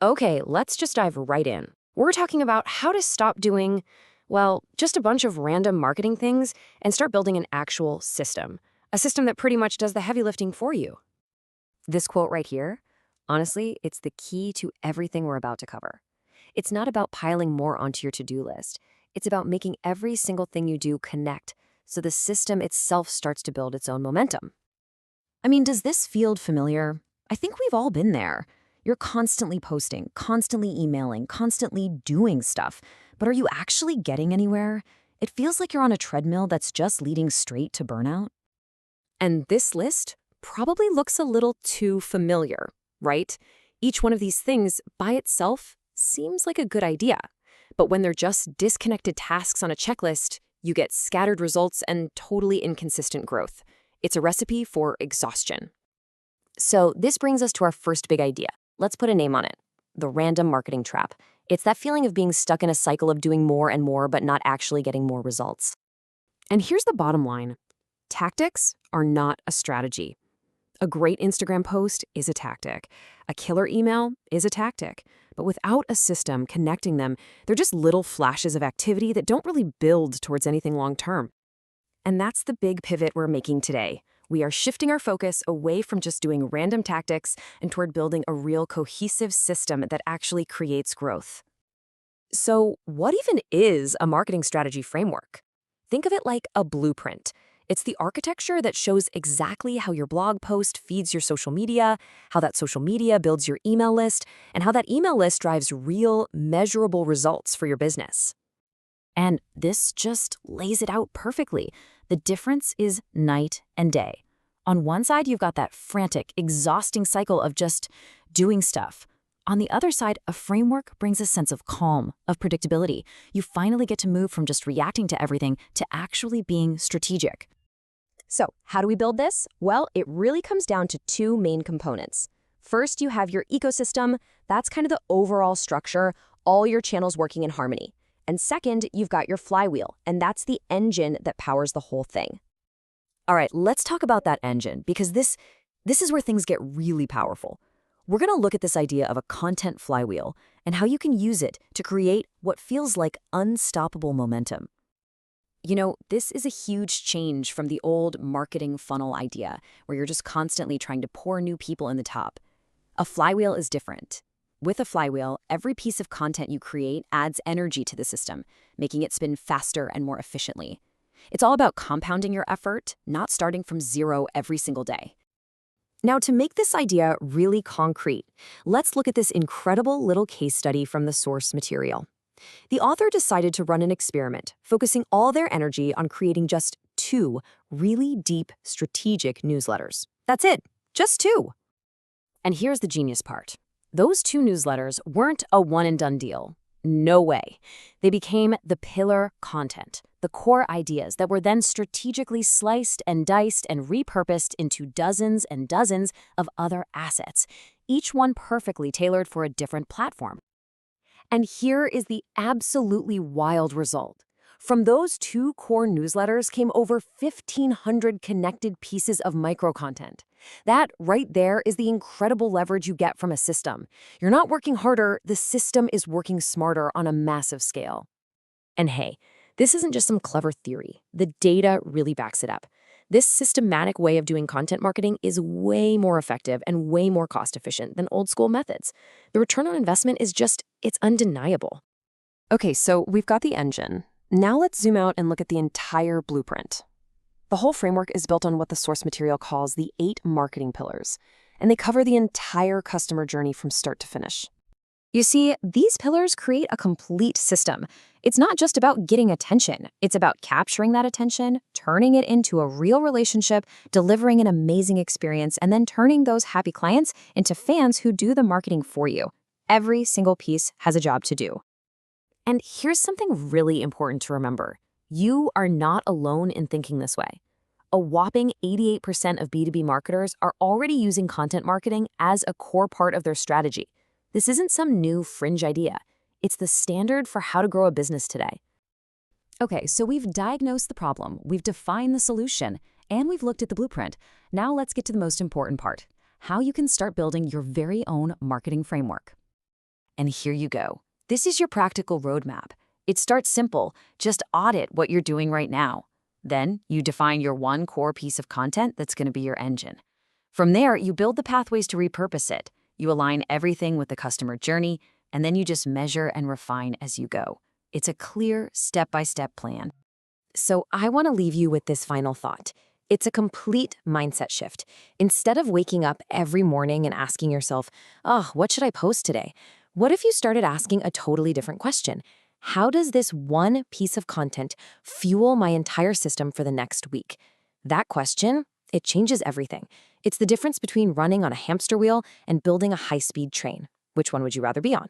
Okay, let's just dive right in. We're talking about how to stop doing, well, just a bunch of random marketing things and start building an actual system. A system that pretty much does the heavy lifting for you. This quote right here, honestly, it's the key to everything we're about to cover. It's not about piling more onto your to-do list. It's about making every single thing you do connect so the system itself starts to build its own momentum. I mean, does this feel familiar? I think we've all been there. You're constantly posting, constantly emailing, constantly doing stuff. But are you actually getting anywhere? It feels like you're on a treadmill that's just leading straight to burnout. And this list probably looks a little too familiar, right? Each one of these things by itself seems like a good idea. But when they're just disconnected tasks on a checklist, you get scattered results and totally inconsistent growth. It's a recipe for exhaustion. So this brings us to our first big idea. Let's put a name on it. The random marketing trap. It's that feeling of being stuck in a cycle of doing more and more but not actually getting more results. And here's the bottom line. Tactics are not a strategy. A great Instagram post is a tactic. A killer email is a tactic. But without a system connecting them, they're just little flashes of activity that don't really build towards anything long-term. And that's the big pivot we're making today. We are shifting our focus away from just doing random tactics and toward building a real cohesive system that actually creates growth. So, what even is a marketing strategy framework? Think of it like a blueprint. It's the architecture that shows exactly how your blog post feeds your social media, how that social media builds your email list, and how that email list drives real, measurable results for your business. And this just lays it out perfectly. The difference is night and day. On one side, you've got that frantic, exhausting cycle of just doing stuff. On the other side, a framework brings a sense of calm, of predictability. You finally get to move from just reacting to everything to actually being strategic. So, how do we build this? Well, it really comes down to two main components. First, you have your ecosystem. That's kind of the overall structure, all your channels working in harmony. And second, you've got your flywheel, and that's the engine that powers the whole thing. All right, let's talk about that engine, because this is where things get really powerful. We're going to look at this idea of a content flywheel and how you can use it to create what feels like unstoppable momentum. You know, this is a huge change from the old marketing funnel idea, where you're just constantly trying to pour new people in the top. A flywheel is different. With a flywheel, every piece of content you create adds energy to the system, making it spin faster and more efficiently. It's all about compounding your effort, not starting from zero every single day. Now, to make this idea really concrete, let's look at this incredible little case study from the source material. The author decided to run an experiment, focusing all their energy on creating just 2 really deep, strategic newsletters. That's it, just 2. And here's the genius part. Those 2 newsletters weren't a one-and-done deal. No way. They became the pillar content, the core ideas that were then strategically sliced and diced and repurposed into dozens and dozens of other assets, each one perfectly tailored for a different platform. And here is the absolutely wild result. From those 2 core newsletters came over 1,500 connected pieces of micro-content. That right there is the incredible leverage you get from a system. You're not working harder, the system is working smarter on a massive scale. And hey, this isn't just some clever theory. The data really backs it up. This systematic way of doing content marketing is way more effective and way more cost-efficient than old-school methods. The return on investment is just, it's undeniable. Okay, so we've got the engine. Now let's zoom out and look at the entire blueprint. The whole framework is built on what the source material calls the 8 marketing pillars, and they cover the entire customer journey from start to finish. You see, these pillars create a complete system. It's not just about getting attention. It's about capturing that attention, turning it into a real relationship, delivering an amazing experience, and then turning those happy clients into fans who do the marketing for you. Every single piece has a job to do. And here's something really important to remember. You are not alone in thinking this way. A whopping 88% of B2B marketers are already using content marketing as a core part of their strategy. This isn't some new fringe idea. It's the standard for how to grow a business today. Okay, so we've diagnosed the problem, we've defined the solution, and we've looked at the blueprint. Now let's get to the most important part, how you can start building your very own marketing framework. And here you go. This is your practical roadmap. It starts simple. Just audit what you're doing right now. Then you define your one core piece of content that's going to be your engine. From there, you build the pathways to repurpose it. You align everything with the customer journey, and then you just measure and refine as you go. It's a clear, step-by-step plan. So I want to leave you with this final thought. It's a complete mindset shift. Instead of waking up every morning and asking yourself, oh, what should I post today? What if you started asking a totally different question? How does this one piece of content fuel my entire system for the next week? That question, it changes everything. It's the difference between running on a hamster wheel and building a high-speed train. Which one would you rather be on?